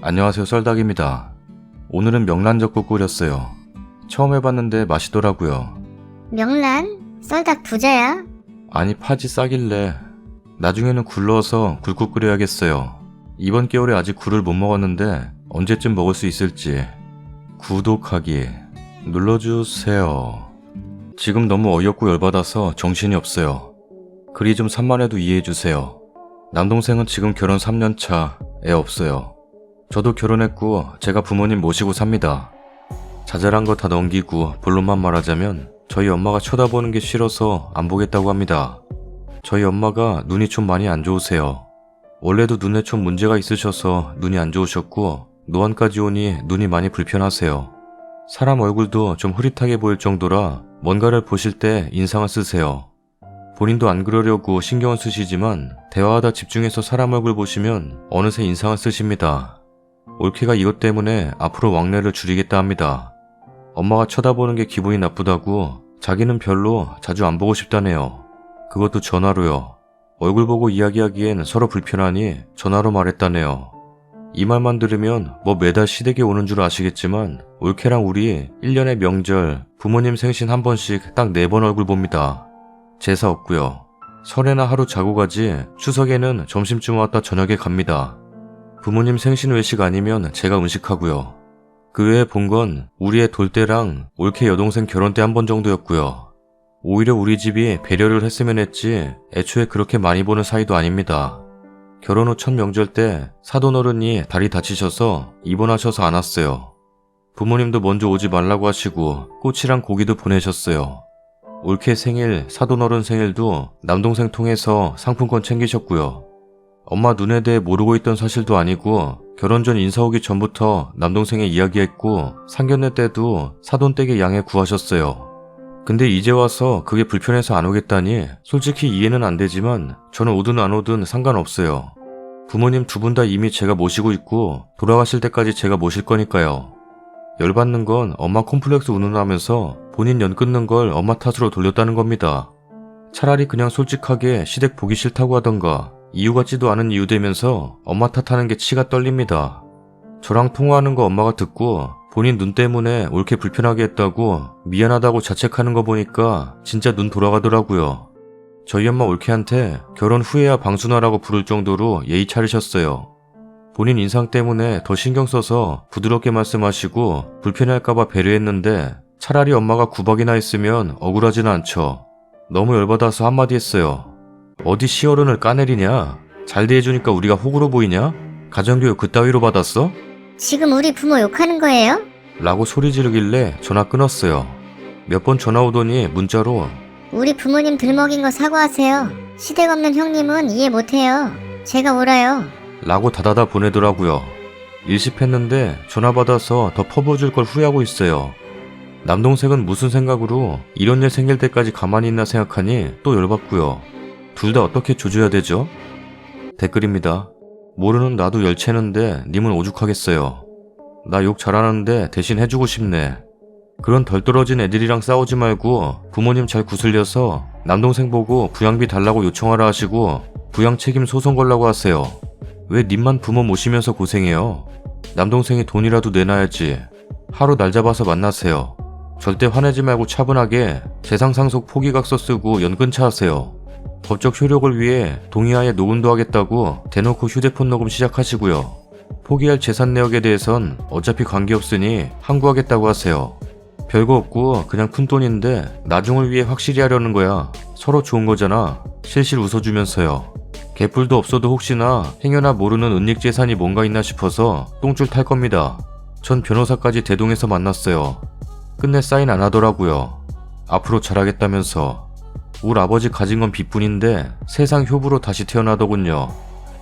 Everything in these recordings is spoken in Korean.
안녕하세요, 썰닭입니다. 오늘은 명란젓국 끓였어요. 처음 해봤는데 맛있더라고요. 명란? 썰닭 부자야? 아니, 파지 싸길래 나중에는 굴 넣어서 굴국 끓여야겠어요. 이번 겨울에 아직 굴을 못 먹었는데 언제쯤 먹을 수 있을지. 구독하기 눌러주세요. 지금 너무 어이없고 열받아서 정신이 없어요. 글이 좀 산만해도 이해해주세요. 남동생은 지금 결혼 3년차, 애 없어요. 저도 결혼했고 제가 부모님 모시고 삽니다. 자잘한 거 다 넘기고 본론만 말하자면 저희 엄마가 쳐다보는 게 싫어서 안 보겠다고 합니다. 저희 엄마가 눈이 좀 많이 안 좋으세요. 원래도 눈에 좀 문제가 있으셔서 눈이 안 좋으셨고 노안까지 오니 눈이 많이 불편하세요. 사람 얼굴도 좀 흐릿하게 보일 정도라 뭔가를 보실 때 인상을 쓰세요. 본인도 안 그러려고 신경을 쓰시지만 대화하다 집중해서 사람 얼굴 보시면 어느새 인상을 쓰십니다. 올케가 이것 때문에 앞으로 왕래를 줄이겠다 합니다. 엄마가 쳐다보는 게 기분이 나쁘다고 자기는 별로 자주 안 보고 싶다네요. 그것도 전화로요. 얼굴 보고 이야기하기엔 서로 불편하니 전화로 말했다네요. 이 말만 들으면 뭐 매달 시댁에 오는 줄 아시겠지만 올케랑 우리 1년에 명절, 부모님 생신 한 번씩 딱 4번 얼굴 봅니다. 제사 없고요. 설에나 하루 자고 가지 추석에는 점심쯤 왔다 저녁에 갑니다. 부모님 생신 외식 아니면 제가 음식하고요. 그 외에 본 건 우리의 돌때랑 올케 여동생 결혼 때 한 번 정도였고요. 오히려 우리 집이 배려를 했으면 했지 애초에 그렇게 많이 보는 사이도 아닙니다. 결혼 후 첫 명절 때 사돈어른이 다리 다치셔서 입원하셔서 안 왔어요. 부모님도 먼저 오지 말라고 하시고 꽃이랑 고기도 보내셨어요. 올케 생일, 사돈어른 생일도 남동생 통해서 상품권 챙기셨고요. 엄마 눈에 대해 모르고 있던 사실도 아니고 결혼 전 인사 오기 전부터 남동생이 이야기했고 상견례 때도 사돈댁에 양해 구하셨어요. 근데 이제 와서 그게 불편해서 안 오겠다니 솔직히 이해는 안 되지만 저는 오든 안 오든 상관없어요. 부모님 두 분 다 이미 제가 모시고 있고 돌아가실 때까지 제가 모실 거니까요. 열받는 건 엄마 콤플렉스 운운하면서 본인 연 끊는 걸 엄마 탓으로 돌렸다는 겁니다. 차라리 그냥 솔직하게 시댁 보기 싫다고 하던가 이유 같지도 않은 이유 대면서 엄마 탓하는 게 치가 떨립니다. 저랑 통화하는 거 엄마가 듣고 본인 눈 때문에 올케 불편하게 했다고 미안하다고 자책하는 거 보니까 진짜 눈 돌아가더라고요. 저희 엄마 올케한테 결혼 후에야 방순아라고 부를 정도로 예의 차리셨어요. 본인 인상 때문에 더 신경 써서 부드럽게 말씀하시고 불편해할까봐 배려했는데 차라리 엄마가 구박이나 했으면 억울하지는 않죠. 너무 열받아서 한마디 했어요. 어디 시어른을 까내리냐? 잘 대해주니까 우리가 호구로 보이냐? 가정교육 그따위로 받았어? 지금 우리 부모 욕하는 거예요? 라고 소리 지르길래 전화 끊었어요. 몇 번 전화 오더니 문자로 우리 부모님 들먹인 거 사과하세요. 시댁 없는 형님은 이해 못해요. 제가 울어요. 라고 다다다 보내더라고요. 일십했는데 전화 받아서 더 퍼부어줄 걸 후회하고 있어요. 남동생은 무슨 생각으로 이런 일 생길 때까지 가만히 있나 생각하니 또 열받고요. 둘 다 어떻게 조져야 되죠? 댓글입니다. 모르는 나도 열채는데 님은 오죽하겠어요. 나 욕 잘하는데 대신 해주고 싶네. 그런 덜 떨어진 애들이랑 싸우지 말고 부모님 잘 구슬려서 남동생 보고 부양비 달라고 요청하라 하시고 부양 책임 소송 걸라고 하세요. 왜 님만 부모 모시면서 고생해요? 남동생이 돈이라도 내놔야지. 하루 날 잡아서 만나세요. 절대 화내지 말고 차분하게 재산상속 포기각서 쓰고 연근차 하세요. 법적 효력을 위해 동의하에 녹음도 하겠다고 대놓고 휴대폰 녹음 시작하시고요. 포기할 재산 내역에 대해선 어차피 관계없으니 항고하겠다고 하세요. 별거 없고 그냥 푼돈인데 나중을 위해 확실히 하려는 거야. 서로 좋은 거잖아. 실실 웃어주면서요. 개뿔도 없어도 혹시나 행여나 모르는 은닉 재산이 뭔가 있나 싶어서 똥줄 탈 겁니다. 전 변호사까지 대동해서 만났어요. 끝내 사인 안 하더라고요. 앞으로 잘하겠다면서. 울 아버지 가진 건 빚뿐인데 세상 효부로 다시 태어나더군요.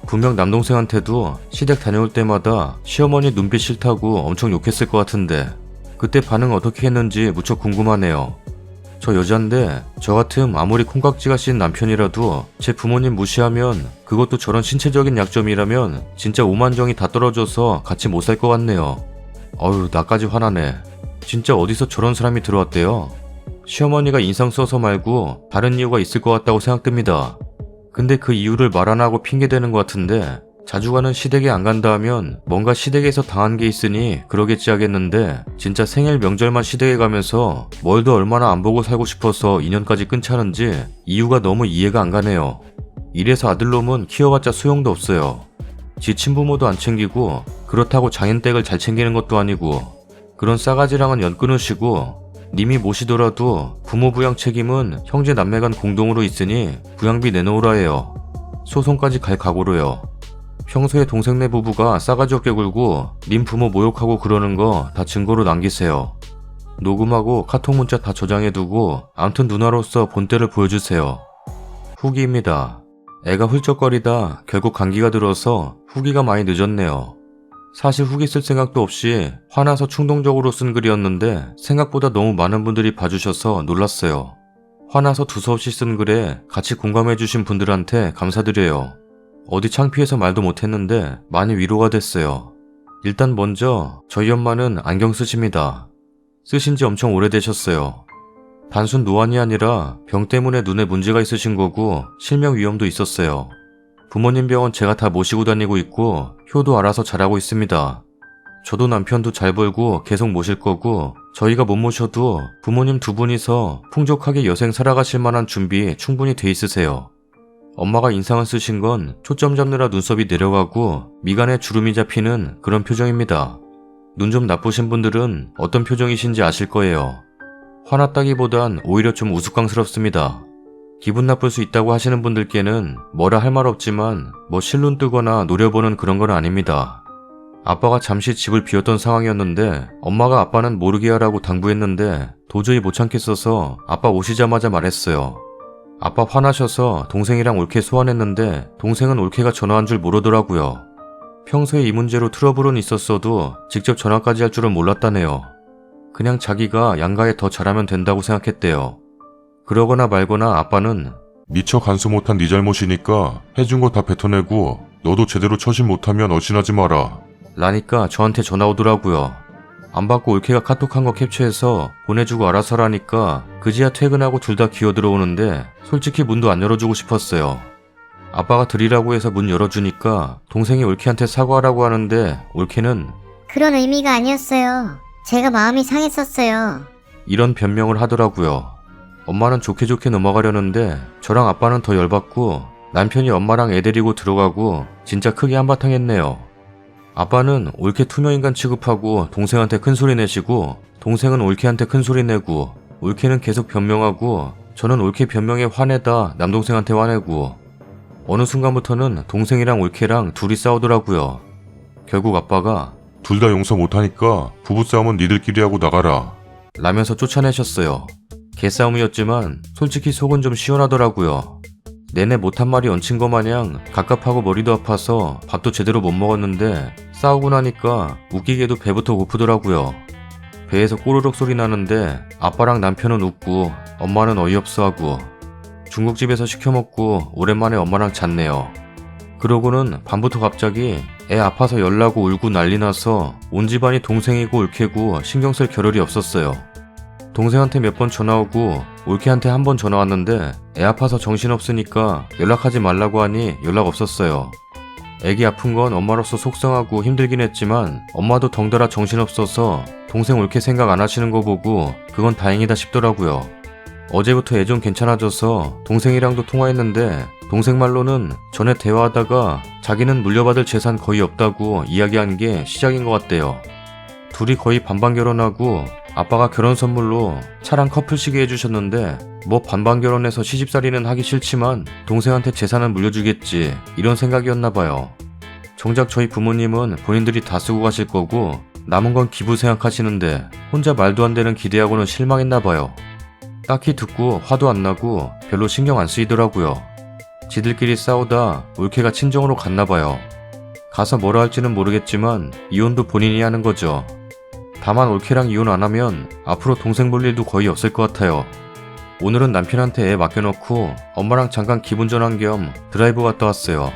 분명 남동생한테도 시댁 다녀올 때마다 시어머니 눈빛 싫다고 엄청 욕했을 것 같은데 그때 반응 어떻게 했는지 무척 궁금하네요. 저 여잔데 저 같음 아무리 콩깍지가 씌인 남편이라도 제 부모님 무시하면 그것도 저런 신체적인 약점이라면 진짜 오만정이 다 떨어져서 같이 못 살 것 같네요. 어휴, 나까지 화나네. 진짜 어디서 저런 사람이 들어왔대요. 시어머니가 인상 써서 말고 다른 이유가 있을 것 같다고 생각됩니다. 근데 그 이유를 말 안 하고 핑계대는 것 같은데 자주 가는 시댁에 안 간다 하면 뭔가 시댁에서 당한 게 있으니 그러겠지 하겠는데 진짜 생일 명절만 시댁에 가면서 뭘도 얼마나 안 보고 살고 싶어서 인연까지 끊자는지 이유가 너무 이해가 안 가네요. 이래서 아들놈은 키워봤자 소용도 없어요. 지 친부모도 안 챙기고 그렇다고 장인댁을 잘 챙기는 것도 아니고 그런 싸가지랑은 연 끊으시고 님이 모시더라도 부모 부양 책임은 형제 남매 간 공동으로 있으니 부양비 내놓으라 해요. 소송까지 갈 각오로요. 평소에 동생네 부부가 싸가지 없게 굴고 님 부모 모욕하고 그러는 거 다 증거로 남기세요. 녹음하고 카톡 문자 다 저장해두고 암튼 누나로서 본때를 보여주세요. 후기입니다. 애가 훌쩍거리다 결국 감기가 들어서 후기가 많이 늦었네요. 사실 후기 쓸 생각도 없이 화나서 충동적으로 쓴 글이었는데 생각보다 너무 많은 분들이 봐주셔서 놀랐어요. 화나서 두서없이 쓴 글에 같이 공감해주신 분들한테 감사드려요. 어디 창피해서 말도 못했는데 많이 위로가 됐어요. 일단 먼저 저희 엄마는 안경 쓰십니다. 쓰신 지 엄청 오래되셨어요. 단순 노안이 아니라 병 때문에 눈에 문제가 있으신 거고 실명 위험도 있었어요. 부모님 병원 제가 다 모시고 다니고 있고 효도 알아서 잘하고 있습니다. 저도 남편도 잘 벌고 계속 모실 거고 저희가 못 모셔도 부모님 두 분이서 풍족하게 여생 살아가실 만한 준비 충분히 돼 있으세요. 엄마가 인상을 쓰신 건 초점 잡느라 눈썹이 내려가고 미간에 주름이 잡히는 그런 표정입니다. 눈 좀 나쁘신 분들은 어떤 표정이신지 아실 거예요. 화났다기보단 오히려 좀 우스꽝스럽습니다. 기분 나쁠 수 있다고 하시는 분들께는 뭐라 할 말 없지만 뭐 실눈 뜨거나 노려보는 그런 건 아닙니다. 아빠가 잠시 집을 비웠던 상황이었는데 엄마가 아빠는 모르게 하라고 당부했는데 도저히 못 참겠어서 아빠 오시자마자 말했어요. 아빠 화나셔서 동생이랑 올케 소환했는데 동생은 올케가 전화한 줄 모르더라고요. 평소에 이 문제로 트러블은 있었어도 직접 전화까지 할 줄은 몰랐다네요. 그냥 자기가 양가에 더 잘하면 된다고 생각했대요. 그러거나 말거나 아빠는 미처 간수 못한 네 잘못이니까 해준 거 다 뱉어내고 너도 제대로 처신 못하면 얼씬하지 마라. 라니까 저한테 전화 오더라고요. 안 받고 올케가 카톡한 거 캡처해서 보내주고 알아서 하라니까 그제야 퇴근하고 둘 다 기어들어오는데 솔직히 문도 안 열어주고 싶었어요. 아빠가 드리라고 해서 문 열어주니까 동생이 올케한테 사과하라고 하는데 올케는 그런 의미가 아니었어요. 제가 마음이 상했었어요. 이런 변명을 하더라고요. 엄마는 좋게 좋게 넘어가려는데 저랑 아빠는 더 열받고 남편이 엄마랑 애 데리고 들어가고 진짜 크게 한바탕 했네요. 아빠는 올케 투명인간 취급하고 동생한테 큰소리 내시고 동생은 올케한테 큰소리 내고 올케는 계속 변명하고 저는 올케 변명에 화내다 남동생한테 화내고 어느 순간부터는 동생이랑 올케랑 둘이 싸우더라고요. 결국 아빠가 둘 다 용서 못하니까 부부싸움은 니들끼리 하고 나가라. 라면서 쫓아내셨어요. 개싸움이었지만 솔직히 속은 좀 시원하더라고요. 내내 못한 말이 얹힌 거 마냥 갑갑하고 머리도 아파서 밥도 제대로 못 먹었는데 싸우고 나니까 웃기게도 배부터 고프더라고요. 배에서 꼬르륵 소리 나는데 아빠랑 남편은 웃고 엄마는 어이없어하고 중국집에서 시켜먹고 오랜만에 엄마랑 잤네요. 그러고는 밤부터 갑자기 애 아파서 열나고 울고 난리 나서 온 집안이 동생이고 올케고 신경 쓸 겨를이 없었어요. 동생한테 몇 번 전화 오고 올케한테 한 번 전화 왔는데 애 아파서 정신없으니까 연락하지 말라고 하니 연락 없었어요. 애기 아픈 건 엄마로서 속상하고 힘들긴 했지만 엄마도 덩달아 정신없어서 동생 올케 생각 안 하시는 거 보고 그건 다행이다 싶더라고요. 어제부터 애 좀 괜찮아져서 동생이랑도 통화했는데 동생 말로는 전에 대화하다가 자기는 물려받을 재산 거의 없다고 이야기한 게 시작인 것 같대요. 둘이 거의 반반 결혼하고 아빠가 결혼 선물로 차랑 커플 시계 해주셨는데 뭐 반반 결혼해서 시집살이는 하기 싫지만 동생한테 재산은 물려주겠지 이런 생각이었나봐요. 정작 저희 부모님은 본인들이 다 쓰고 가실 거고 남은 건 기부 생각하시는데 혼자 말도 안 되는 기대하고는 실망했나봐요. 딱히 듣고 화도 안 나고 별로 신경 안 쓰이더라고요. 지들끼리 싸우다 올케가 친정으로 갔나봐요. 가서 뭐라 할지는 모르겠지만 이혼도 본인이 하는 거죠. 다만 올케랑 이혼 안 하면 앞으로 동생 볼 일도 거의 없을 것 같아요. 오늘은 남편한테 애 맡겨놓고 엄마랑 잠깐 기분 전환 겸 드라이브 갔다 왔어요.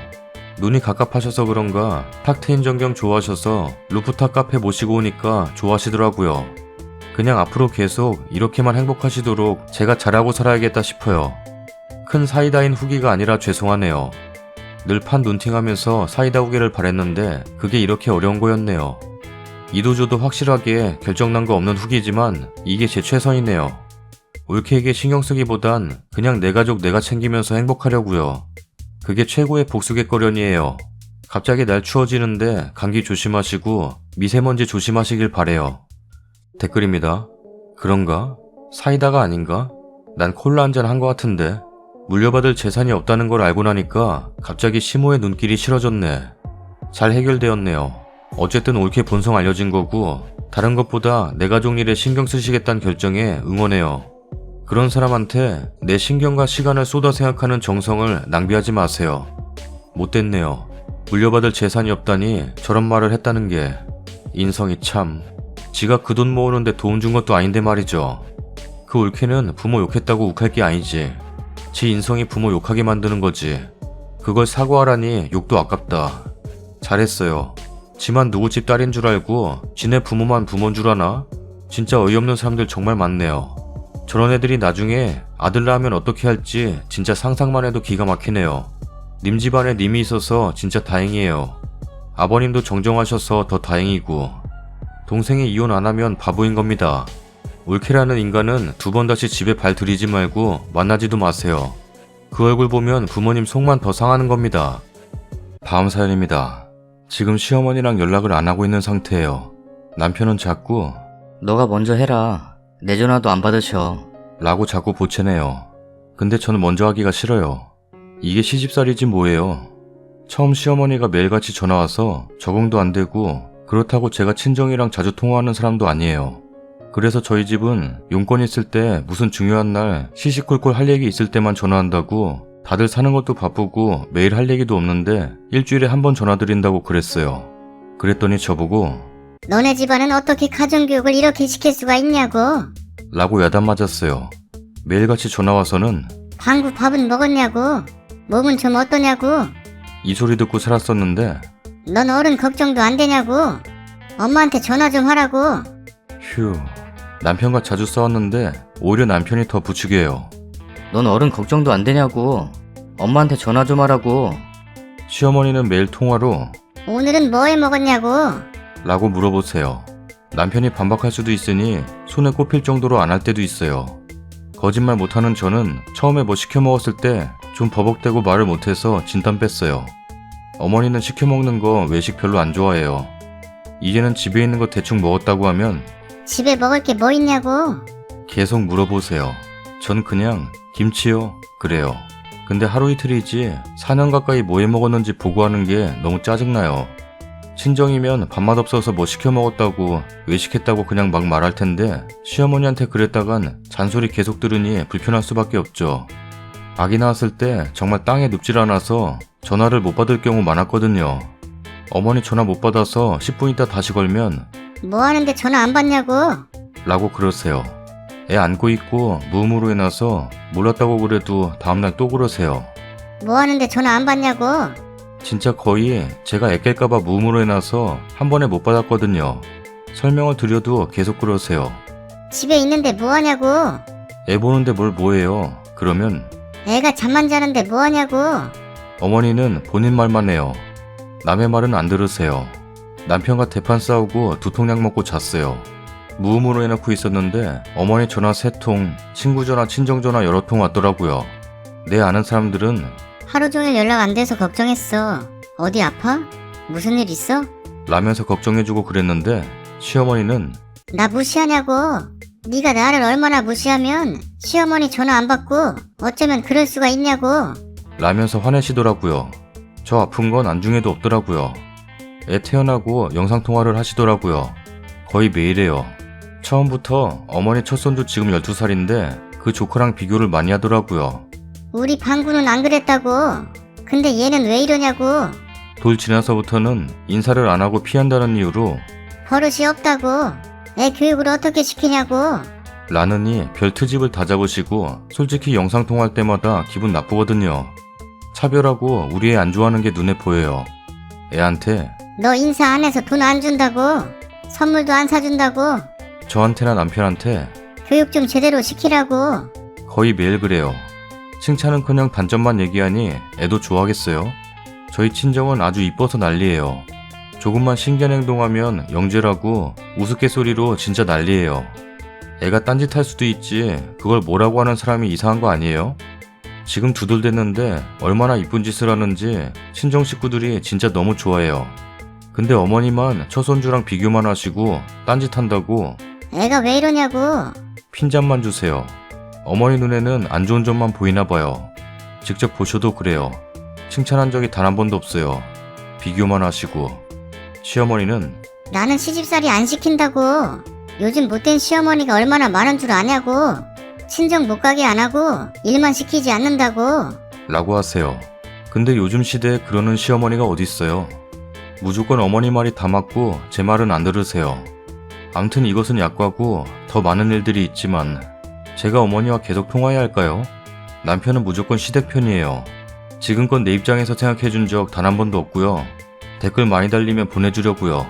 눈이 갑갑하셔서 그런가 탁 트인 전경 좋아하셔서 루프탑 카페 모시고 오니까 좋아하시더라고요. 그냥 앞으로 계속 이렇게만 행복하시도록 제가 잘하고 살아야겠다 싶어요. 큰 사이다인 후기가 아니라 죄송하네요. 늘 판 눈팅하면서 사이다 오기를 바랬는데 그게 이렇게 어려운 거였네요. 이도저도 확실하게 결정난 거 없는 후기지만 이게 제 최선이네요. 올케에게 신경 쓰기보단 그냥 내 가족 내가 챙기면서 행복하려고요. 그게 최고의 복수갯거련이에요. 갑자기 날 추워지는데 감기 조심하시고 미세먼지 조심하시길 바래요. 댓글입니다. 그런가? 사이다가 아닌가? 난 콜라 한잔 한 것 같은데. 물려받을 재산이 없다는 걸 알고 나니까 갑자기 시모의 눈길이 싫어졌네. 잘 해결되었네요. 어쨌든 옳게 본성 알려진 거고 다른 것보다 내 가족 일에 신경 쓰시겠다는 결정에 응원해요. 그런 사람한테 내 신경과 시간을 쏟아 생각하는 정성을 낭비하지 마세요. 못됐네요. 물려받을 재산이 없다니 저런 말을 했다는 게 인성이 참. 지가 그 돈 모으는데 도움 준 것도 아닌데 말이죠. 그 올케는 부모 욕했다고 욱할 게 아니지. 지 인성이 부모 욕하게 만드는 거지. 그걸 사과하라니 욕도 아깝다. 잘했어요. 지만 누구 집 딸인 줄 알고 지네 부모만 부모인 줄 아나? 진짜 어이없는 사람들 정말 많네요. 저런 애들이 나중에 아들 낳으면 어떻게 할지 진짜 상상만 해도 기가 막히네요. 님 집안에 님이 있어서 진짜 다행이에요. 아버님도 정정하셔서 더 다행이고. 동생이 이혼 안 하면 바보인 겁니다. 올케라는 인간은 두 번 다시 집에 발 들이지 말고 만나지도 마세요. 그 얼굴 보면 부모님 속만 더 상하는 겁니다. 다음 사연입니다. 지금 시어머니랑 연락을 안 하고 있는 상태예요. 남편은 자꾸 너가 먼저 해라. 내 전화도 안 받으셔. 라고 자꾸 보채네요. 근데 저는 먼저 하기가 싫어요. 이게 시집살이지 뭐예요. 처음 시어머니가 매일같이 전화와서 적응도 안 되고 그렇다고 제가 친정이랑 자주 통화하는 사람도 아니에요. 그래서 저희 집은 용건 있을 때 무슨 중요한 날 시시콜콜 할 얘기 있을 때만 전화한다고 다들 사는 것도 바쁘고 매일 할 얘기도 없는데 일주일에 한 번 전화드린다고 그랬어요. 그랬더니 저보고 너네 집안은 어떻게 가정교육을 이렇게 시킬 수가 있냐고. 라고 야단 맞았어요. 매일같이 전화와서는 방구 밥은 먹었냐고. 몸은 좀 어떠냐고. 이 소리 듣고 살았었는데 넌 어른 걱정도 안 되냐고. 엄마한테 전화 좀 하라고. 휴, 남편과 자주 싸웠는데 오히려 남편이 더 부추겨요. 넌 어른 걱정도 안 되냐고. 엄마한테 전화 좀 하라고. 시어머니는 매일 통화로 오늘은 뭐 해 먹었냐고. 라고 물어보세요. 남편이 반박할 수도 있으니 손에 꼽힐 정도로 안 할 때도 있어요. 거짓말 못하는 저는 처음에 뭐 시켜 먹었을 때 좀 버벅대고 말을 못해서 진땀 뺐어요. 어머니는 시켜 먹는 거 외식 별로 안 좋아해요. 이제는 집에 있는 거 대충 먹었다고 하면 집에 먹을 게 뭐 있냐고. 계속 물어보세요. 전 그냥 김치요 그래요. 근데 하루 이틀이지 4년 가까이 뭐 해 먹었는지 보고하는 게 너무 짜증나요. 친정이면 밥맛 없어서 뭐 시켜 먹었다고 외식했다고 그냥 막 말할 텐데 시어머니한테 그랬다간 잔소리 계속 들으니 불편할 수밖에 없죠. 아기 낳았을 때 정말 땅에 눕질 않아서 전화를 못 받을 경우 많았거든요. 어머니 전화 못 받아서 10분 있다 다시 걸면 뭐 하는데 전화 안 받냐고. 라고 그러세요. 애 안고 있고 무음으로 해놔서 몰랐다고 그래도 다음날 또 그러세요. 뭐 하는데 전화 안 받냐고. 진짜 거의 제가 애 깰까봐 무음으로 해놔서 한 번에 못 받았거든요. 설명을 드려도 계속 그러세요. 집에 있는데 뭐 하냐고. 애 보는데 뭘 뭐해요. 그러면 애가 잠만 자는데 뭐 하냐고. 어머니는 본인 말만 해요. 남의 말은 안 들으세요. 남편과 대판 싸우고 두통약 먹고 잤어요. 무음으로 해놓고 있었는데 어머니 전화 3통, 친구 전화, 친정 전화 여러 통 왔더라고요. 내 아는 사람들은 하루 종일 연락 안 돼서 걱정했어. 어디 아파? 무슨 일 있어? 라면서 걱정해주고 그랬는데 시어머니는 나 무시하냐고. 네가 나를 얼마나 무시하면 시어머니 전화 안 받고 어쩌면 그럴 수가 있냐고. 라면서 화내시더라고요. 저 아픈 건 안중에도 없더라고요. 애 태어나고 영상통화를 하시더라고요. 거의 매일해요. 처음부터 어머니 첫 손주 지금 12살인데 그 조카랑 비교를 많이 하더라고요. 우리 방구는 안 그랬다고. 근데 얘는 왜 이러냐고. 돌 지나서부터는 인사를 안 하고 피한다는 이유로 버릇이 없다고. 애 교육을 어떻게 시키냐고. 라느니 별 트집을 다 잡으시고 솔직히 영상통화할 때마다 기분 나쁘거든요. 차별하고 우리 애 안 좋아하는 게 눈에 보여요. 애한테 너 인사 안 해서 돈 안 준다고. 선물도 안 사준다고. 저한테나 남편한테 교육 좀 제대로 시키라고. 거의 매일 그래요. 칭찬은커녕 단점만 얘기하니 애도 좋아하겠어요? 저희 친정은 아주 이뻐서 난리예요. 조금만 신기한 행동하면 영재라고 우스갯소리로 진짜 난리예요. 애가 딴짓할 수도 있지 그걸 뭐라고 하는 사람이 이상한 거 아니에요? 지금 2달 됐는데 얼마나 이쁜 짓을 하는지 친정 식구들이 진짜 너무 좋아해요. 근데 어머니만 처손주랑 비교만 하시고 딴짓한다고 애가 왜 이러냐고. 핀잔만 주세요. 어머니 눈에는 안 좋은 점만 보이나 봐요. 직접 보셔도 그래요. 칭찬한 적이 단 한 번도 없어요. 비교만 하시고. 시어머니는 나는 시집살이 안 시킨다고. 요즘 못된 시어머니가 얼마나 많은 줄 아냐고. 친정 못 가게 안 하고 일만 시키지 않는다고. 라고 하세요. 근데 요즘 시대에 그러는 시어머니가 어딨어요. 무조건 어머니 말이 다 맞고 제 말은 안 들으세요. 암튼 이것은 약과고 더 많은 일들이 있지만 제가 어머니와 계속 통화해야 할까요? 남편은 무조건 시댁 편이에요. 지금껏 내 입장에서 생각해준 적 단 한 번도 없고요. 댓글 많이 달리면 보내주려고요.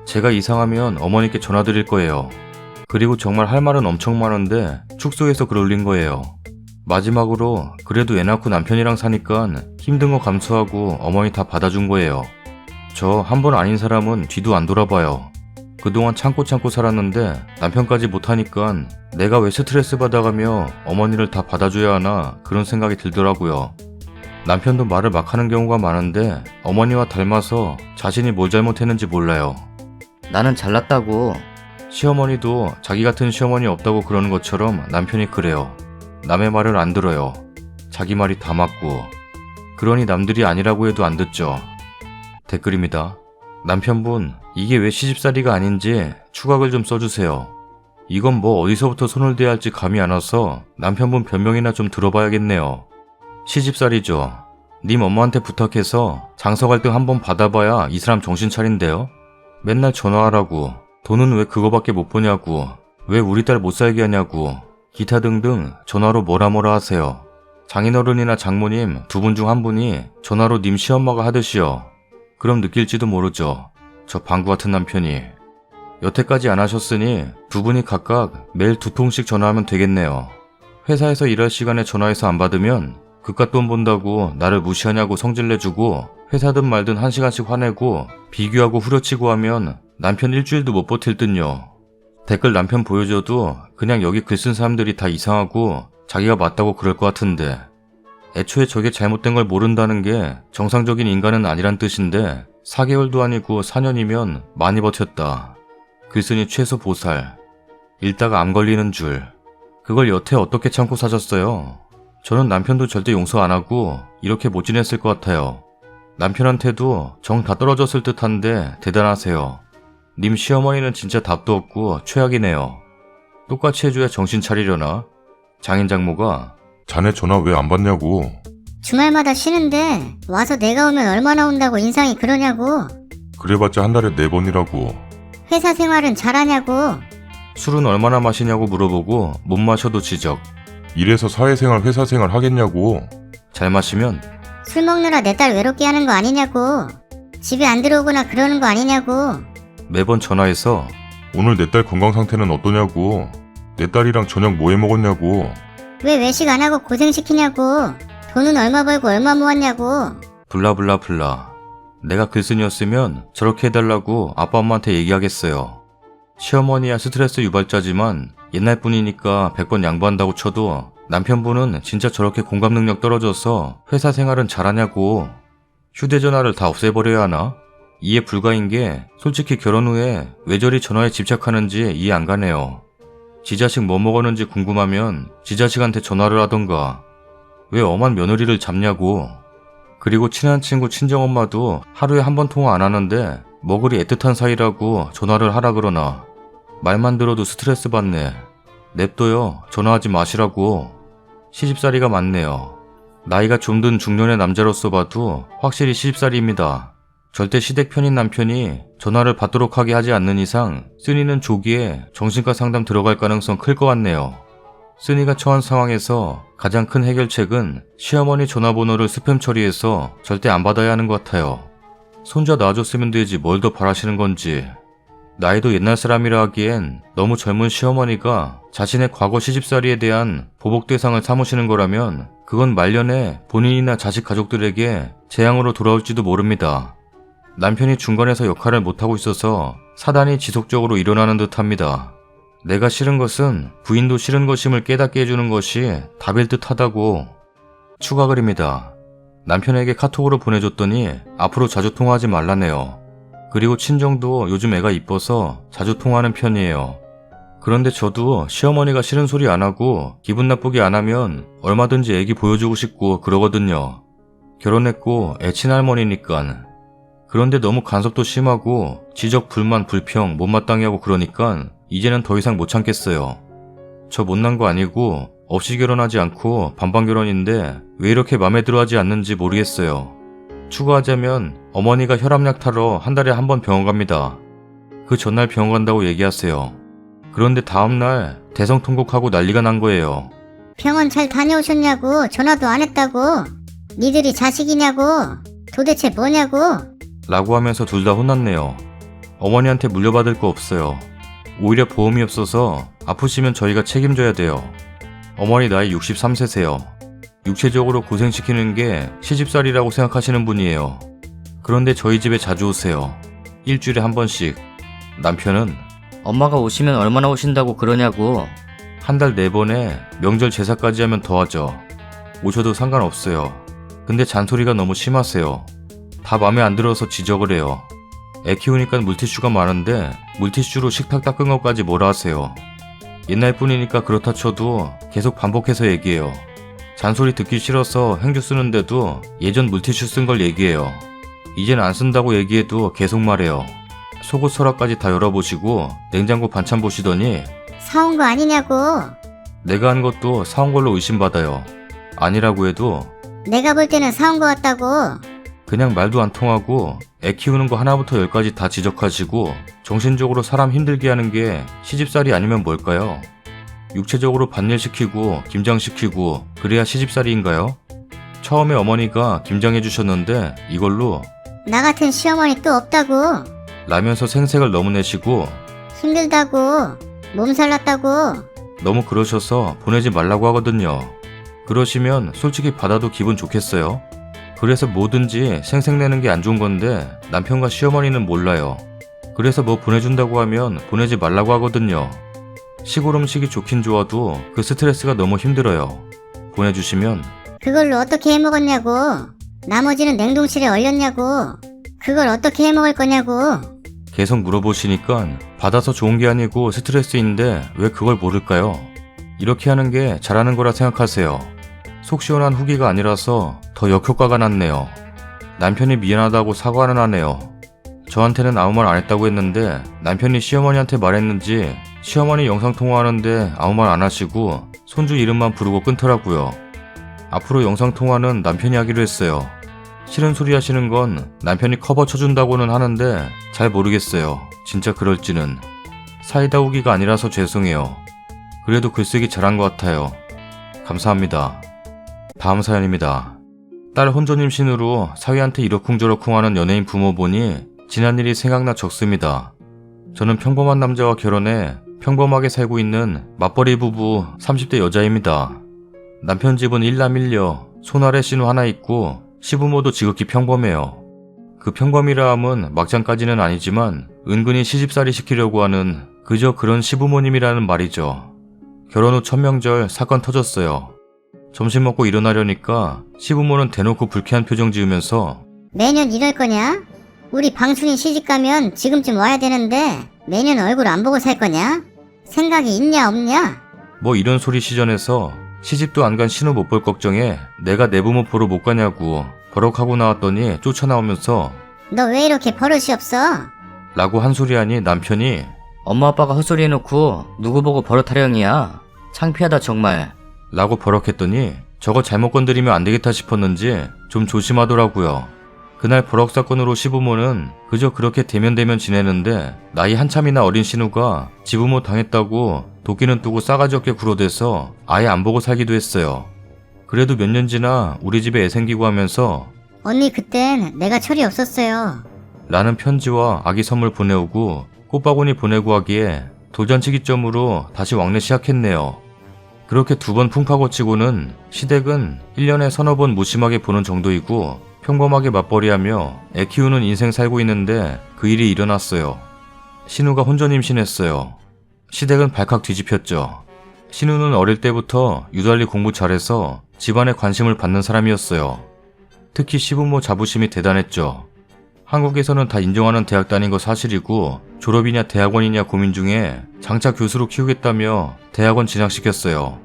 제가 이상하면 어머니께 전화 드릴 거예요. 그리고 정말 할 말은 엄청 많은데 축소해서 글 올린 거예요. 마지막으로 그래도 애 낳고 남편이랑 사니까 힘든 거 감수하고 어머니 다 받아준 거예요. 저 한 번 아닌 사람은 뒤도 안 돌아봐요. 그동안 참고 살았는데 남편까지 못하니까 내가 왜 스트레스 받아가며 어머니를 다 받아줘야 하나 그런 생각이 들더라고요. 남편도 말을 막 하는 경우가 많은데 어머니와 닮아서 자신이 뭘 잘못했는지 몰라요. 나는 잘났다고. 시어머니도 자기 같은 시어머니 없다고 그러는 것처럼 남편이 그래요. 남의 말을 안 들어요. 자기 말이 다 맞고. 그러니 남들이 아니라고 해도 안 듣죠. 댓글입니다. 남편분, 이게 왜 시집살이가 아닌지 추각을 좀 써주세요. 이건 뭐 어디서부터 손을 대야 할지 감이 안 와서 남편분 변명이나 좀 들어봐야겠네요. 시집살이죠. 님 엄마한테 부탁해서 장서 갈등 한번 받아봐야 이 사람 정신 차린대요. 맨날 전화하라고, 돈은 왜 그거밖에 못 보냐고, 왜 우리 딸 못 살게 하냐고, 기타 등등 전화로 뭐라 하세요. 장인어른이나 장모님 2분 중 한 분이 전화로 님 시엄마가 하듯이요. 그럼 느낄지도 모르죠. 저 방구 같은 남편이. 여태까지 안 하셨으니 2분이 각각 매일 2통씩 전화하면 되겠네요. 회사에서 일할 시간에 전화해서 안 받으면 그깟 돈 본다고 나를 무시하냐고 성질내주고 회사든 말든 1시간씩 화내고 비교하고 후려치고 하면 남편 일주일도 못 버틸 듯요. 댓글 남편 보여줘도 그냥 여기 글 쓴 사람들이 다 이상하고 자기가 맞다고 그럴 것 같은데 애초에 저게 잘못된 걸 모른다는 게 정상적인 인간은 아니란 뜻인데 4개월도 아니고 4년이면 많이 버텼다. 글쓴이 최소 보살. 읽다가 암 걸리는 줄. 그걸 여태 어떻게 참고 사셨어요? 저는 남편도 절대 용서 안 하고 이렇게 못 지냈을 것 같아요. 남편한테도 정 다 떨어졌을 듯한데 대단하세요. 님 시어머니는 진짜 답도 없고 최악이네요. 똑같이 해줘야 정신 차리려나? 장인 장모가 자네 전화 왜 안 받냐고. 주말마다 쉬는데 와서 내가 오면 얼마나 온다고 인상이 그러냐고. 그래봤자 한 달에 4번이라고. 회사 생활은 잘하냐고. 술은 얼마나 마시냐고 물어보고 못 마셔도 지적. 이래서 사회생활 회사생활 하겠냐고. 잘 마시면 술 먹느라 내 딸 외롭게 하는 거 아니냐고. 집에 안 들어오거나 그러는 거 아니냐고. 매번 전화해서 오늘 내 딸 건강 상태는 어떠냐고. 내 딸이랑 저녁 뭐 해 먹었냐고. 왜 외식 안 하고 고생시키냐고. 돈은 얼마 벌고 얼마 모았냐고. 블라블라블라. 내가 글쓴이였으면 저렇게 해달라고 아빠 엄마한테 얘기하겠어요. 시어머니야 스트레스 유발자지만 옛날 분이니까 100번 양보한다고 쳐도 남편분은 진짜 저렇게 공감 능력 떨어져서 회사 생활은 잘하냐고. 휴대전화를 다 없애버려야 하나? 이해 불가인 게 솔직히 결혼 후에 왜 저리 전화에 집착하는지 이해 안 가네요. 지 자식 뭐 먹었는지 궁금하면 지 자식한테 전화를 하던가. 왜 엄한 며느리를 잡냐고. 그리고 친한 친구 친정엄마도 하루에 한 번 통화 안 하는데 뭐 그리 애틋한 사이라고 전화를 하라 그러나. 말만 들어도 스트레스 받네. 냅둬요. 전화하지 마시라고. 시집살이가 많네요. 나이가 좀 든 중년의 남자로서 봐도 확실히 시집살이입니다. 절대 시댁 편인 남편이 전화를 받도록 하게 하지 않는 이상 쓰니는 조기에 정신과 상담 들어갈 가능성 클 것 같네요. 쓰니가 처한 상황에서 가장 큰 해결책은 시어머니 전화번호를 스팸 처리해서 절대 안 받아야 하는 것 같아요. 손자 낳아줬으면 되지 뭘 더 바라시는 건지. 나이도 옛날 사람이라 하기엔 너무 젊은 시어머니가 자신의 과거 시집살이에 대한 보복 대상을 삼으시는 거라면 그건 말년에 본인이나 자식 가족들에게 재앙으로 돌아올지도 모릅니다. 남편이 중간에서 역할을 못하고 있어서 사단이 지속적으로 일어나는 듯합니다. 내가 싫은 것은 부인도 싫은 것임을 깨닫게 해주는 것이 답일 듯하다고. 추가 글입니다. 남편에게 카톡으로 보내줬더니 앞으로 자주 통화하지 말라네요. 그리고 친정도 요즘 애가 이뻐서 자주 통화하는 편이에요. 그런데 저도 시어머니가 싫은 소리 안 하고 기분 나쁘게 안 하면 얼마든지 애기 보여주고 싶고 그러거든요. 결혼했고 애 친할머니니깐. 그런데 너무 간섭도 심하고 지적, 불만, 불평 못마땅해 하고 그러니까 이제는 더 이상 못 참겠어요. 저 못난 거 아니고 없이 결혼하지 않고 반반 결혼인데 왜 이렇게 맘에 들어하지 않는지 모르겠어요. 추가하자면 어머니가 혈압약 타러 한 달에 한 번 병원 갑니다. 그 전날 병원 간다고 얘기하세요. 그런데 다음날 대성통곡하고 난리가 난 거예요. 병원 잘 다녀오셨냐고 전화도 안 했다고. 니들이 자식이냐고. 도대체 뭐냐고. 라고 하면서 둘 다 혼났네요. 어머니한테 물려받을 거 없어요. 오히려 보험이 없어서 아프시면 저희가 책임져야 돼요. 어머니 나이 63세세요. 육체적으로 고생시키는 게 시집살이라고 생각하시는 분이에요. 그런데 저희 집에 자주 오세요. 일주일에 한 번씩. 남편은 엄마가 오시면 얼마나 오신다고 그러냐고. 한 달 4번에 명절 제사까지 하면 더 하죠. 오셔도 상관없어요. 근데 잔소리가 너무 심하세요. 다 맘에 안 들어서 지적을 해요. 애 키우니까 물티슈가 많은데 물티슈로 식탁 닦은 것까지 뭐라 하세요. 옛날 뿐이니까 그렇다 쳐도 계속 반복해서 얘기해요. 잔소리 듣기 싫어서 행주 쓰는데도 예전 물티슈 쓴 걸 얘기해요. 이젠 안 쓴다고 얘기해도 계속 말해요. 속옷 서랍까지 다 열어보시고 냉장고 반찬 보시더니 사온 거 아니냐고. 내가 한 것도 사온 걸로 의심받아요. 아니라고 해도 내가 볼 때는 사온 거 같다고. 그냥 말도 안 통하고 애 키우는 거 하나부터 열까지 다 지적하시고 정신적으로 사람 힘들게 하는 게 시집살이 아니면 뭘까요? 육체적으로 밭일 시키고 김장시키고 그래야 시집살이인가요? 처음에 어머니가 김장해 주셨는데 이걸로 나 같은 시어머니 또 없다고. 라면서 생색을 너무 내시고 힘들다고. 몸살 났다고. 너무 그러셔서 보내지 말라고 하거든요. 그러시면 솔직히 받아도 기분 좋겠어요? 그래서 뭐든지 생색내는 게 안 좋은 건데 남편과 시어머니는 몰라요. 그래서 뭐 보내준다고 하면 보내지 말라고 하거든요. 시골 음식이 좋긴 좋아도 그 스트레스가 너무 힘들어요. 보내주시면 그걸로 어떻게 해먹었냐고. 나머지는 냉동실에 얼렸냐고. 그걸 어떻게 해먹을 거냐고. 계속 물어보시니까 받아서 좋은 게 아니고 스트레스인데 왜 그걸 모를까요? 이렇게 하는 게 잘하는 거라 생각하세요. 속 시원한 후기가 아니라서 더 역효과가 났네요. 남편이 미안하다고 사과는 하네요. 저한테는 아무 말 안 했다고 했는데 남편이 시어머니한테 말했는지 시어머니 영상통화하는데 아무 말 안 하시고 손주 이름만 부르고 끊더라고요. 앞으로 영상통화는 남편이 하기로 했어요. 싫은 소리 하시는 건 남편이 커버 쳐준다고는 하는데 잘 모르겠어요. 진짜 그럴지는. 사이다 후기가 아니라서 죄송해요. 그래도 글쓰기 잘한 것 같아요. 감사합니다. 다음 사연입니다. 딸 혼전 임신으로 사위한테 이러쿵저러쿵 하는 연예인 부모 보니 지난 일이 생각나 적습니다. 저는 평범한 남자와 결혼해 평범하게 살고 있는 맞벌이 부부 30대 여자입니다. 남편 집은 일남 일녀, 손아래 신우 하나 있고 시부모도 지극히 평범해요. 그 평범이라 함은 막장까지는 아니지만 은근히 시집살이 시키려고 하는 그저 그런 시부모님이라는 말이죠. 결혼 후 첫 명절 사건 터졌어요. 점심 먹고 일어나려니까 시부모는 대놓고 불쾌한 표정 지으면서 매년 이럴 거냐? 우리 방순이 시집가면 지금쯤 와야 되는데 매년 얼굴 안 보고 살 거냐? 생각이 있냐 없냐? 뭐 이런 소리 시전해서 시집도 안 간 신우 못 볼 걱정에 내가 내 부모 보러 못 가냐고 버럭하고 나왔더니 쫓아나오면서 너 왜 이렇게 버릇이 없어? 라고 한 소리 하니 남편이 엄마 아빠가 헛소리 해놓고 누구 보고 버릇 타령이야. 창피하다 정말. 라고 버럭했더니 저거 잘못 건드리면 안 되겠다 싶었는지 좀 조심하더라고요. 그날 버럭 사건으로 시부모는 그저 그렇게 대면대면 지내는데 나이 한참이나 어린 신우가 지부모 당했다고 도끼는 뜨고 싸가지 없게 굴어대서 아예 안 보고 살기도 했어요. 그래도 몇 년 지나 우리 집에 애 생기고 하면서 언니 그땐 내가 철이 없었어요. 라는 편지와 아기 선물 보내오고 꽃바구니 보내고 하기에 돌잔치기점으로 다시 왕래 시작했네요. 그렇게 2번 풍파고 치고는 시댁은 1년에 서너 번 무심하게 보는 정도이고 평범하게 맞벌이하며 애 키우는 인생 살고 있는데 그 일이 일어났어요. 신우가 혼전 임신했어요. 시댁은 발칵 뒤집혔죠. 신우는 어릴 때부터 유달리 공부 잘해서 집안에 관심을 받는 사람이었어요. 특히 시부모 자부심이 대단했죠. 한국에서는 다 인정하는 대학 다닌 거 사실이고 졸업이냐 대학원이냐 고민 중에 장차 교수로 키우겠다며 대학원 진학시켰어요.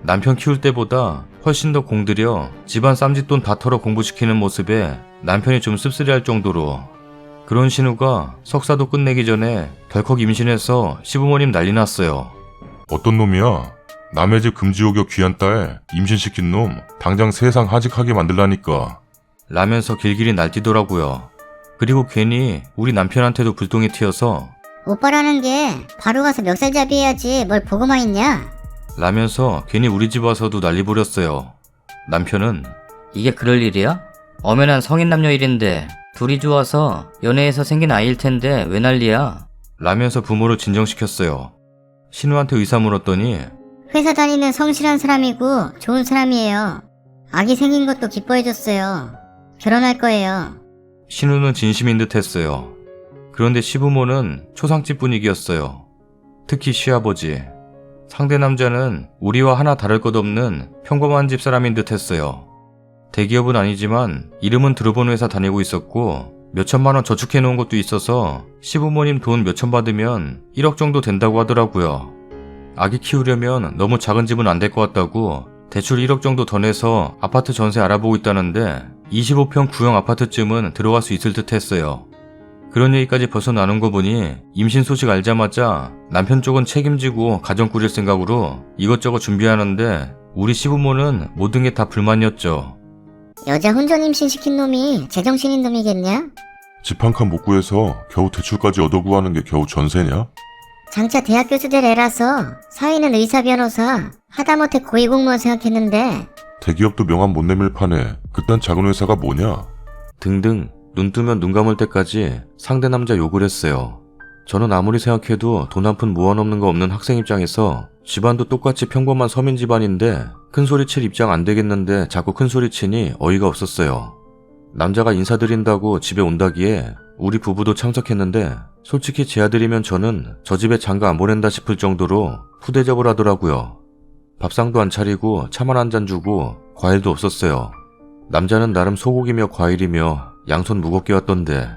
남편 키울 때보다 훨씬 더 공들여 집안 쌈짓돈 다 털어 공부시키는 모습에 남편이 좀 씁쓸해할 정도로. 그런 신우가 석사도 끝내기 전에 덜컥 임신해서 시부모님 난리 났어요. 어떤 놈이야? 남의 집 금지옥여 귀한 딸 임신시킨 놈 당장 세상 하직하게 만들라니까. 라면서 길길이 날뛰더라고요. 그리고 괜히 우리 남편한테도 불똥이 튀어서 오빠라는 게 바로 가서 멱살잡이 해야지 뭘 보고만 있냐? 라면서 괜히 우리 집 와서도 난리 부렸어요. 남편은 이게 그럴 일이야? 엄연한 성인 남녀 일인데 둘이 좋아서 연애해서 생긴 아이일 텐데 왜 난리야? 라면서 부모를 진정시켰어요. 신우한테 의사 물었더니 회사 다니는 성실한 사람이고 좋은 사람이에요. 아기 생긴 것도 기뻐해줬어요. 결혼할 거예요. 신우는 진심인 듯 했어요. 그런데 시부모는 초상집 분위기였어요. 특히 시아버지. 상대 남자는 우리와 하나 다를 것 없는 평범한 집 사람인 듯 했어요. 대기업은 아니지만 이름은 들어본 회사 다니고 있었고 몇천만 원 저축해 놓은 것도 있어서 시부모님 돈 몇천 받으면 1억 정도 된다고 하더라고요. 아기 키우려면 너무 작은 집은 안 될 것 같다고 대출 1억 정도 더 내서 아파트 전세 알아보고 있다는데 25평 구형 아파트쯤은 들어갈 수 있을 듯 했어요. 그런 얘기까지 벌써 나눈 거 보니 임신 소식 알자마자 남편 쪽은 책임지고 가정 꾸릴 생각으로 이것저것 준비하는데 우리 시부모는 모든 게 다 불만이었죠. 여자 혼전 임신시킨 놈이 제정신인 놈이겠냐? 집 한 칸 못 구해서 겨우 대출까지 얻어 구하는 게 겨우 전세냐? 장차 대학 교수들 애라서 사위는 의사 변호사 하다못해 고위공무원 생각했는데 대기업도 명함 못 내밀 판에 그딴 작은 회사가 뭐냐? 등등 눈 뜨면 눈 감을 때까지 상대 남자 욕을 했어요. 저는 아무리 생각해도 돈 한 푼 모아놓는 거 없는 학생 입장에서 집안도 똑같이 평범한 서민 집안인데 큰소리 칠 입장 안 되겠는데 자꾸 큰소리 치니 어이가 없었어요. 남자가 인사드린다고 집에 온다기에 우리 부부도 참석했는데 솔직히 제 아들이면 저는 저 집에 장가 안 보낸다 싶을 정도로 푸대접을 하더라고요. 밥상도 안 차리고 차만 한 잔 주고 과일도 없었어요. 남자는 나름 소고기며 과일이며 양손 무겁게 왔던데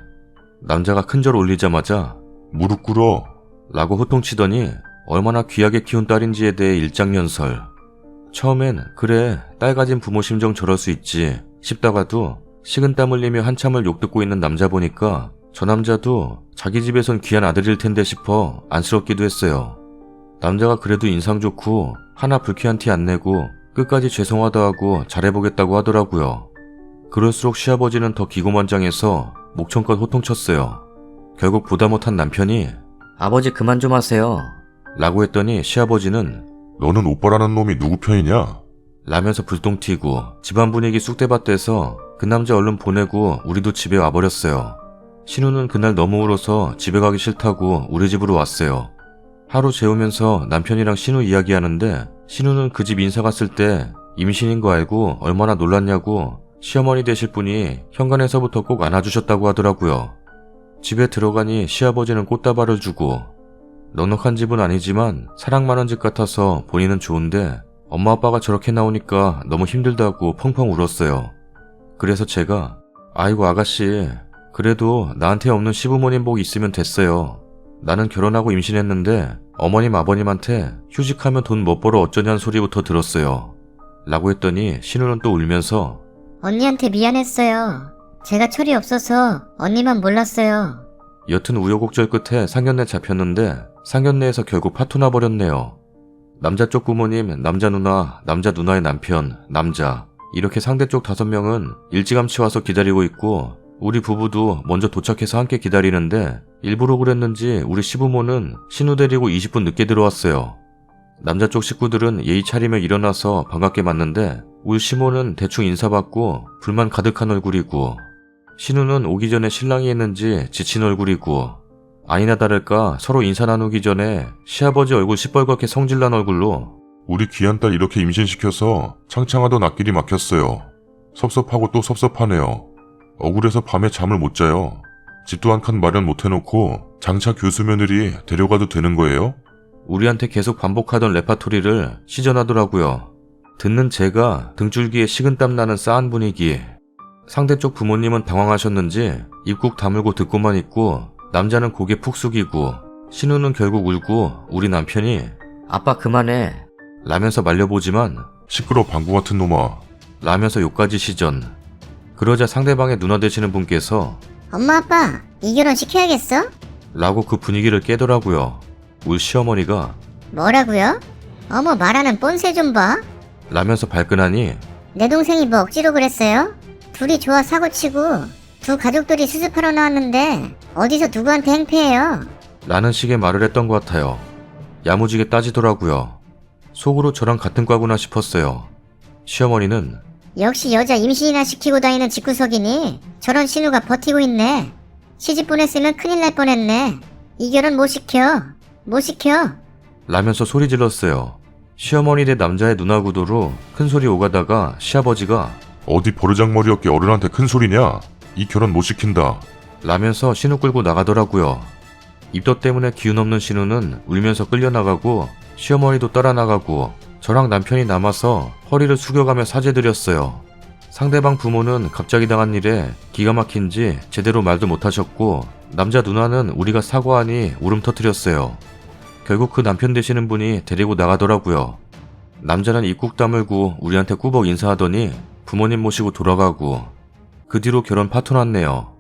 남자가 큰절 올리자마자 무릎 꿇어. 라고 호통치더니 얼마나 귀하게 키운 딸인지에 대해 일장연설. 처음엔 그래 딸 가진 부모 심정 저럴 수 있지 싶다가도 식은땀 흘리며 한참을 욕 듣고 있는 남자 보니까 저 남자도 자기 집에선 귀한 아들일 텐데 싶어 안쓰럽기도 했어요. 남자가 그래도 인상 좋고 하나 불쾌한 티 안 내고 끝까지 죄송하다 하고 잘해보겠다고 하더라고요. 그럴수록 시아버지는 더 기고만장해서 목청껏 호통쳤어요. 결국 보다 못한 남편이 아버지 그만 좀 하세요. 라고 했더니 시아버지는 너는 오빠라는 놈이 누구 편이냐? 라면서 불똥 튀고 집안 분위기 쑥대밭돼서 그 남자 얼른 보내고 우리도 집에 와버렸어요. 신우는 그날 너무 울어서 집에 가기 싫다고 우리 집으로 왔어요. 하루 재우면서 남편이랑 신우 이야기하는데 신우는 그 집 인사 갔을 때 임신인 거 알고 얼마나 놀랐냐고 시어머니 되실 분이 현관에서부터 꼭 안아주셨다고 하더라고요. 집에 들어가니 시아버지는 꽃다발을 주고 넉넉한 집은 아니지만 사랑 많은 집 같아서 본인은 좋은데 엄마 아빠가 저렇게 나오니까 너무 힘들다고 펑펑 울었어요. 그래서 제가 아이고 아가씨 그래도 나한테 없는 시부모님 복 있으면 됐어요. 나는 결혼하고 임신했는데 어머님 아버님한테 휴직하면 돈 못 벌어 어쩌냐는 소리부터 들었어요. 라고 했더니 신우는 또 울면서 언니한테 미안했어요. 제가 철이 없어서 언니만 몰랐어요. 여튼 우여곡절 끝에 상견례 잡혔는데 상견례에서 결국 파토 나버렸네요. 남자 쪽 부모님, 남자 누나의 남편, 남자 이렇게 상대 쪽 5명은 일찌감치 와서 기다리고 있고 우리 부부도 먼저 도착해서 함께 기다리는데 일부러 그랬는지 우리 시부모는 신우 데리고 20분 늦게 들어왔어요. 남자 쪽 식구들은 예의 차리며 일어나서 반갑게 맞는데 우리 시모는 대충 인사받고 불만 가득한 얼굴이고 신우는 오기 전에 신랑이 했는지 지친 얼굴이고 아니나 다를까 서로 인사 나누기 전에 시아버지 얼굴 시뻘겋게 성질난 얼굴로 우리 귀한 딸 이렇게 임신시켜서 창창하던 앞길이 막혔어요. 섭섭하고 또 섭섭하네요. 억울해서 밤에 잠을 못 자요. 집도 한 칸 마련 못 해놓고 장차 교수 며느리 데려가도 되는 거예요? 우리한테 계속 반복하던 레파토리를 시전하더라고요. 듣는 제가 등줄기에 식은땀 나는 싸한 분위기. 상대쪽 부모님은 당황하셨는지 입국 다물고 듣고만 있고 남자는 고개 푹 숙이고 신우는 결국 울고 우리 남편이 아빠 그만해. 라면서 말려보지만 시끄러 방구 같은 놈아. 라면서 욕까지 시전. 그러자 상대방의 누나 되시는 분께서 엄마 아빠 이 결혼 시켜야겠어? 라고 그 분위기를 깨더라고요. 우리 시어머니가 뭐라고요? 어머 말하는 뻔세 좀 봐. 라면서 발끈하니 내 동생이 뭐 억지로 그랬어요? 둘이 좋아 사고치고 두 가족들이 수습하러 나왔는데 어디서 누구한테 행패해요? 라는 식의 말을 했던 것 같아요. 야무지게 따지더라고요. 속으로 저랑 같은 과구나 싶었어요. 시어머니는 역시 여자 임신이나 시키고 다니는 집구석이니 저런 신우가 버티고 있네. 시집 보냈으면 큰일 날 뻔했네. 이 결혼 못 시켜. 못 시켜. 라면서 소리 질렀어요. 시어머니 대 남자의 누나 구도로 큰 소리 오가다가 시아버지가 어디 버르장머리 없게 어른한테 큰 소리냐? 이 결혼 못 시킨다. 라면서 신우 끌고 나가더라고요. 입덧 때문에 기운 없는 신우는 울면서 끌려나가고 시어머니도 따라 나가고 저랑 남편이 남아서 허리를 숙여가며 사죄드렸어요. 상대방 부모는 갑자기 당한 일에 기가 막힌지 제대로 말도 못하셨고 남자 누나는 우리가 사과하니 울음 터뜨렸어요. 결국 그 남편 되시는 분이 데리고 나가더라고요. 남자는 입국 다물고 우리한테 꾸벅 인사하더니 부모님 모시고 돌아가고 그 뒤로 결혼 파토 났네요.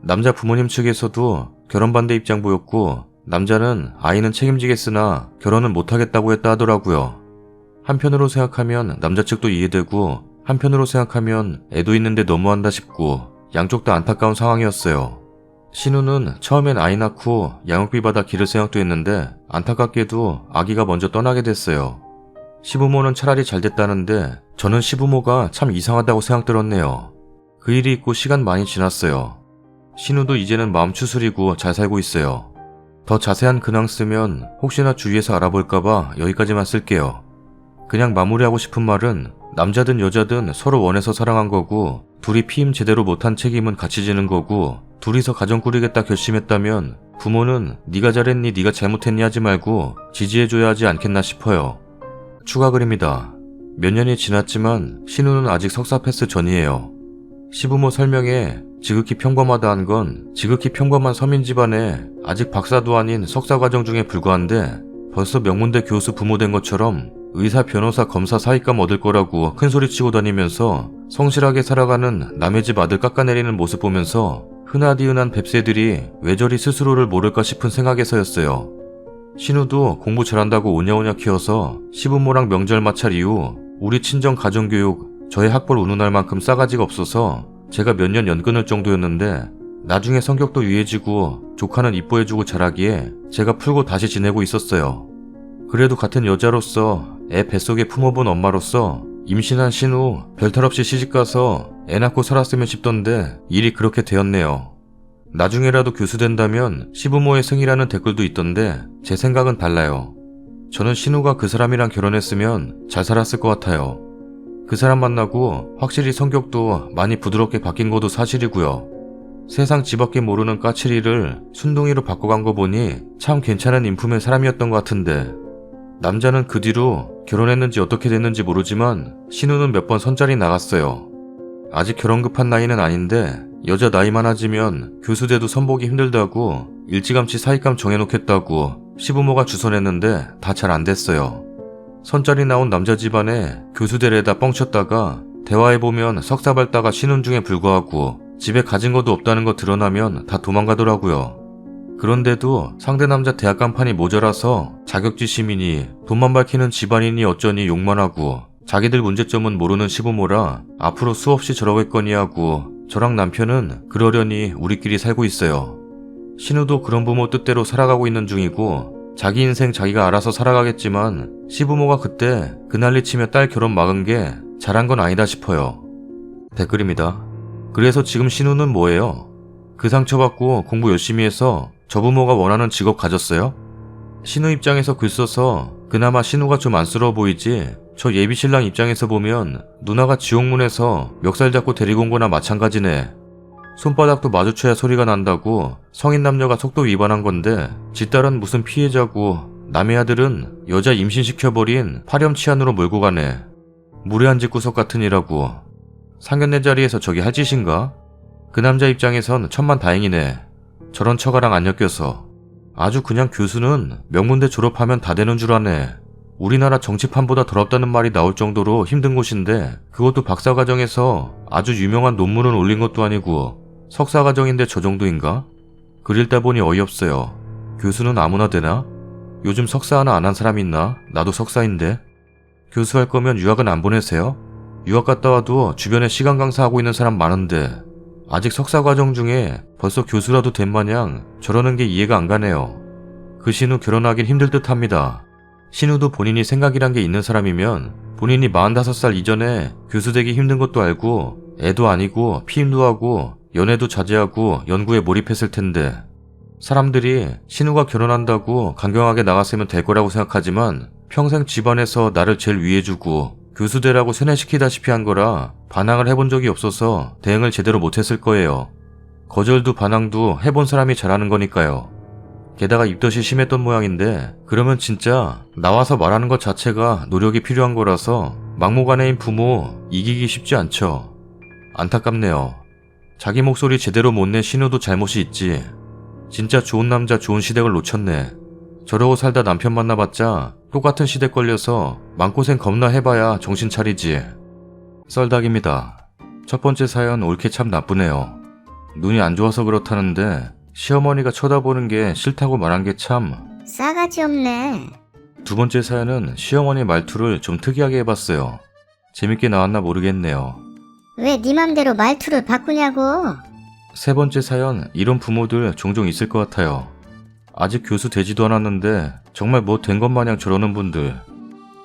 남자 부모님 측에서도 결혼 반대 입장 보였고 남자는 아이는 책임지겠으나 결혼은 못하겠다고 했다 하더라고요. 한편으로 생각하면 남자 측도 이해되고 한편으로 생각하면 애도 있는데 너무한다 싶고 양쪽 다 안타까운 상황이었어요. 신우는 처음엔 아이 낳고 양육비 받아 기를 생각도 했는데 안타깝게도 아기가 먼저 떠나게 됐어요. 시부모는 차라리 잘 됐다는데 저는 시부모가 참 이상하다고 생각 들었네요. 그 일이 있고 시간 많이 지났어요. 신우도 이제는 마음 추스리고 잘 살고 있어요. 더 자세한 근황 쓰면 혹시나 주위에서 알아볼까봐 여기까지만 쓸게요. 그냥 마무리하고 싶은 말은 남자든 여자든 서로 원해서 사랑한 거고 둘이 피임 제대로 못한 책임은 같이 지는 거고 둘이서 가정 꾸리겠다 결심했다면 부모는 네가 잘했니 네가 잘못했니 하지 말고 지지해줘야 하지 않겠나 싶어요. 추가 글입니다. 몇 년이 지났지만 신우는 아직 석사 패스 전이에요. 시부모 설명에 지극히 평범하다한 건 지극히 평범한 서민 집안에 아직 박사도 아닌 석사 과정 중에 불과한데 벌써 명문대 교수 부모 된 것처럼 의사, 변호사, 검사 사익감 얻을 거라고 큰소리치고 다니면서 성실하게 살아가는 남의 집 아들 깎아내리는 모습 보면서 흔하디흔한 뱁새들이 왜 저리 스스로를 모를까 싶은 생각에서였어요. 신우도 공부 잘한다고 오냐오냐 키워서 시부모랑 명절 마찰 이후 우리 친정 가정교육 저의 학벌 운운할 만큼 싸가지가 없어서 제가 몇 년 연끊을 정도였는데 나중에 성격도 유해지고 조카는 이뻐해주고 자라기에 제가 풀고 다시 지내고 있었어요. 그래도 같은 여자로서 애 뱃속에 품어본 엄마로서 임신한 신우 별탈 없이 시집가서 애 낳고 살았으면 싶던데 일이 그렇게 되었네요. 나중에라도 교수 된다면 시부모의 승이라는 댓글도 있던데 제 생각은 달라요. 저는 신우가 그 사람이랑 결혼했으면 잘 살았을 것 같아요. 그 사람 만나고 확실히 성격도 많이 부드럽게 바뀐 것도 사실이고요. 세상 지밖에 모르는 까칠이를 순둥이로 바꿔간 거 보니 참 괜찮은 인품의 사람이었던 것 같은데 남자는 그 뒤로 결혼했는지 어떻게 됐는지 모르지만 신우는 몇 번 선자리 나갔어요. 아직 결혼 급한 나이는 아닌데 여자 나이 많아지면 교수돼도 선보기 힘들다고 일찌감치 사익감 정해놓겠다고 시부모가 주선했는데 다 잘 안 됐어요. 선자리 나온 남자 집안에 교수대래다 뻥쳤다가 대화해보면 석사 밟다가 신혼 중에 불구하고 집에 가진 것도 없다는 거 드러나면 다 도망가더라고요. 그런데도 상대 남자 대학 간판이 모자라서 자격지심이니 돈만 밝히는 집안이니 어쩌니 욕만 하고 자기들 문제점은 모르는 시부모라 앞으로 수없이 저러겠거니 하고 저랑 남편은 그러려니 우리끼리 살고 있어요. 신우도 그런 부모 뜻대로 살아가고 있는 중이고 자기 인생 자기가 알아서 살아가겠지만 시부모가 그때 그 난리치며 딸 결혼 막은 게 잘한 건 아니다 싶어요. 댓글입니다. 그래서 지금 신우는 뭐예요? 그 상처받고 공부 열심히 해서 저 부모가 원하는 직업 가졌어요? 신우 입장에서 글 써서 그나마 신우가 좀 안쓰러워 보이지 저 예비 신랑 입장에서 보면 누나가 지옥문에서 멱살 잡고 데리고 온 거나 마찬가지네. 손바닥도 마주쳐야 소리가 난다고 성인 남녀가 속도 위반한 건데 지 딸은 무슨 피해자고 남의 아들은 여자 임신시켜버린 파렴치한으로 몰고 가네. 무례한 집구석 같으니라고. 상견례 자리에서 저기 할 짓인가? 그 남자 입장에선 천만다행이네. 저런 처가랑 안 엮여서. 아주 그냥 교수는 명문대 졸업하면 다 되는 줄 아네. 우리나라 정치판보다 더럽다는 말이 나올 정도로 힘든 곳인데 그것도 박사과정에서 아주 유명한 논문을 올린 것도 아니고 석사과정인데 저 정도인가? 글 읽다 보니 어이없어요. 교수는 아무나 되나? 요즘 석사 하나 안 한 사람 있나? 나도 석사인데. 교수 할 거면 유학은 안 보내세요? 유학 갔다 와도 주변에 시간 강사하고 있는 사람 많은데 아직 석사과정 중에 벌써 교수라도 된 마냥 저러는 게 이해가 안 가네요. 그 신우 결혼하긴 힘들 듯 합니다. 신우도 본인이 생각이란 게 있는 사람이면 본인이 45살 이전에 교수 되기 힘든 것도 알고 애도 아니고 피임도 하고 연애도 자제하고 연구에 몰입했을 텐데 사람들이 신우가 결혼한다고 강경하게 나갔으면 될 거라고 생각하지만 평생 집안에서 나를 제일 위해주고 교수되라고 세뇌시키다시피 한 거라 반항을 해본 적이 없어서 대응을 제대로 못했을 거예요. 거절도 반항도 해본 사람이 잘하는 거니까요. 게다가 입덧이 심했던 모양인데 그러면 진짜 나와서 말하는 것 자체가 노력이 필요한 거라서 막무가내인 부모 이기기 쉽지 않죠. 안타깝네요. 자기 목소리 제대로 못 낸 신우도 잘못이 있지. 진짜 좋은 남자 좋은 시댁을 놓쳤네. 저러고 살다 남편 만나봤자 똑같은 시댁 걸려서 마음고생 겁나 해봐야 정신 차리지. 썰닭입니다. 첫 번째 사연 옳게 참 나쁘네요. 눈이 안 좋아서 그렇다는데 시어머니가 쳐다보는 게 싫다고 말한 게 참. 싸가지 없네. 두 번째 사연은 시어머니 말투를 좀 특이하게 해봤어요. 재밌게 나왔나 모르겠네요. 왜 네 맘대로 말투를 바꾸냐고. 세 번째 사연, 이런 부모들 종종 있을 것 같아요. 아직 교수 되지도 않았는데 정말 뭐 된 것 마냥 저러는 분들.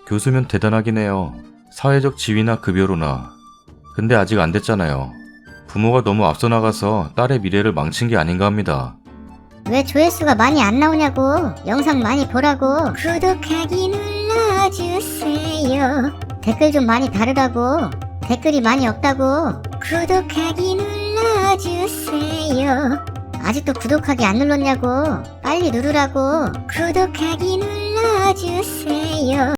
교수면 대단하긴 해요. 사회적 지위나 급여로나. 근데 아직 안 됐잖아요. 부모가 너무 앞서 나가서 딸의 미래를 망친 게 아닌가 합니다. 왜 조회수가 많이 안 나오냐고. 영상 많이 보라고. 구독하기 눌러주세요. 댓글 좀 많이 달으라고. 댓글이 많이 없다고. 구독하기 눌러주세요. 아직도 구독하기 안 눌렀냐고. 빨리 누르라고. 구독하기 눌러주세요.